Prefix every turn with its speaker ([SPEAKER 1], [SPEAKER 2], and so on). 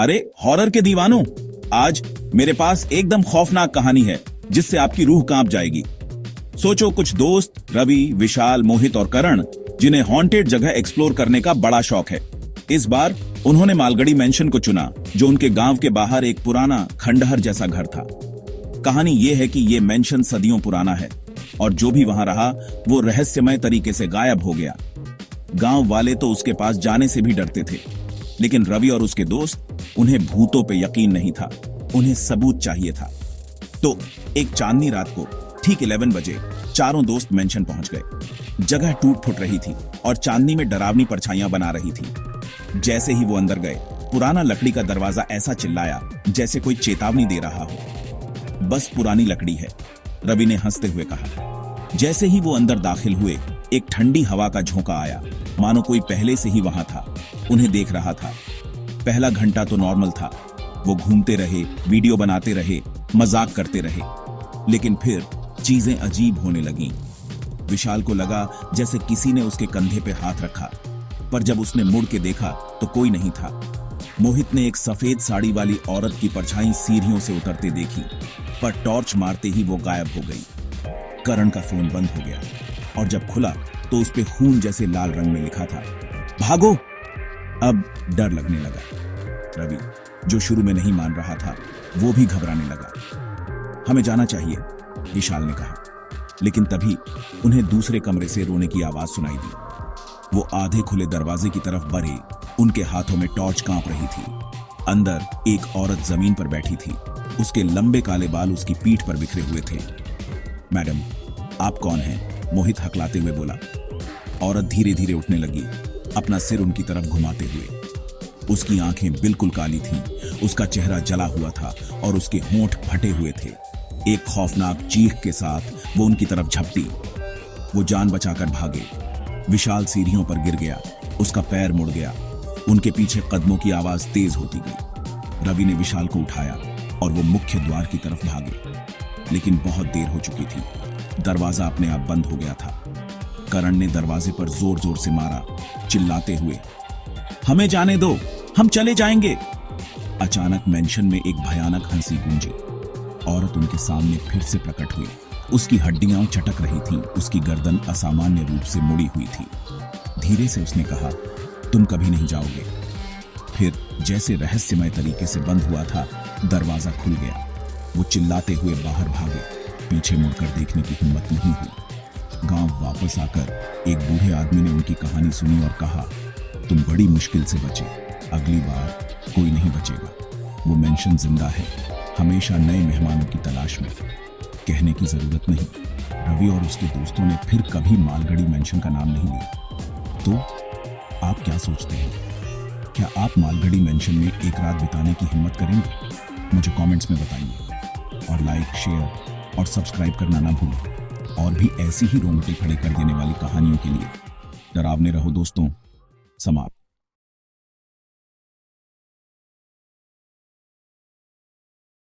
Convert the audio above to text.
[SPEAKER 1] अरे हॉरर के दीवानों, आज मेरे पास एकदम खौफनाक कहानी है जिससे आपकी रूह कांप जाएगी। सोचो, कुछ दोस्त रवि, विशाल, मोहित और करण, जिन्हें हॉन्टेड जगह एक्सप्लोर करने का बड़ा शौक है। इस बार उन्होंने मालगढ़ी मेंशन को चुना, जो उनके गांव के बाहर एक पुराना खंडहर जैसा घर था। कहानी ये है कि ये मेंशन सदियों पुराना है और जो भी वहां रहा वो रहस्यमय तरीके से गायब हो गया। गांव वाले तो उसके पास जाने से भी डरते थे, लेकिन रवि और उसके दोस्त, उन्हें भूतों पे यकीन नहीं था, उन्हें सबूत चाहिए था। तो एक चांदनी रात को ठीक 11 बजे चारों दोस्त मेंशन पहुंच गए। जगह टूट फुट रही थी और चांदनी में डरावनी परछाइयां बना रही थी। जैसे ही वो अंदर गए, पुराना लकड़ी का दरवाजा ऐसा चिल्लाया जैसे कोई चेतावनी दे रहा हो। बस पुरानी लकड़ी है, रवि ने हंसते हुए कहा। जैसे ही वो अंदर दाखिल हुए, एक ठंडी हवा का झोंका आया, मानो कोई पहले से ही वहां था, उन्हें देख रहा था। पहला घंटा तो नॉर्मल था, वो घूमते रहे, वीडियो बनाते रहे, मजाक करते रहे, लेकिन फिर चीजें अजीब होने लगीं। विशाल को लगा जैसे किसी ने उसके कंधे पे हाथ रखा, पर जब उसने मुड़ के देखा तो कोई नहीं था। मोहित ने एक सफेद साड़ी वाली औरत की परछाई सीढ़ियों से उतरते देखी, पर टॉर्च मारते ही वो गायब हो गई। करण का फोन बंद हो गया और जब खुला तो उस पे खून जैसे लाल रंग में लिखा था, भागो। अब डर लगने लगा। रवि, जो शुरू में नहीं मान रहा था, वो भी घबराने लगा। हमें जाना चाहिए, विशाल ने कहा, लेकिन तभी उन्हें दूसरे कमरे से रोने की आवाज सुनाई दी। वो आधे खुले दरवाजे की तरफ बढ़े, उनके हाथों में टॉर्च कांप रही थी। अंदर एक औरत जमीन पर बैठी थी, उसके लंबे काले बाल उसकी पीठ पर बिखरे हुए थे। मैडम, आप कौन हैं? मोहित हकलाते हुए बोला। औरत धीरे धीरे उठने लगी, अपना सिर उनकी तरफ घुमाते हुए। उसकी आंखें बिल्कुल काली थीं, उसका चेहरा जला हुआ था और उसके होंठ फटे हुए थे। एक खौफनाक चीख के साथ वो उनकी तरफ झपटी। वो जान बचाकर भागे। विशाल सीढ़ियों पर गिर गया, उसका पैर मुड़ गया। उनके पीछे कदमों की आवाज तेज होती गई। रवि ने विशाल को उठाया और वो मुख्य द्वार की तरफ भागे, लेकिन बहुत देर हो चुकी थी। दरवाजा अपने आप बंद हो गया था। करण ने दरवाजे पर जोर जोर से मारा, चिल्लाते हुए, हमें जाने दो, हम चले जाएंगे। अचानक मेंशन में एक भयानक हंसी गूंजी। औरत उनके सामने फिर से प्रकट हुई। उसकी हड्डियां चटक रही थीं, उसकी गर्दन असामान्य रूप से मुड़ी हुई थी। धीरे से उसने कहा, तुम कभी नहीं जाओगे। फिर जैसे रहस्यमय तरीके से बंद हुआ था, दरवाजा खुल गया। वो चिल्लाते हुए बाहर भागे, पीछे मुड़कर देखने की हिम्मत नहीं हुई। गांव वापस आकर एक बूढ़े आदमी ने उनकी कहानी सुनी और कहा, तुम बड़ी मुश्किल से बचे, अगली बार कोई नहीं बचेगा। वो मेंशन जिंदा है, हमेशा नए मेहमानों की तलाश में। कहने की जरूरत नहीं, रवि और उसके दोस्तों ने फिर कभी मालगढ़ी मेंशन का नाम नहीं लिया। तो आप क्या सोचते हैं? क्या आप मालगढ़ी मेंशन में एक रात बिताने की हिम्मत करेंगे? मुझे कमेंट्स में बताइए और लाइक, शेयर और सब्सक्राइब करना ना भूलें। और भी ऐसी ही रोंगटे खड़े कर देने वाली कहानियों के लिए डरावने रहो दोस्तों। समाप्त।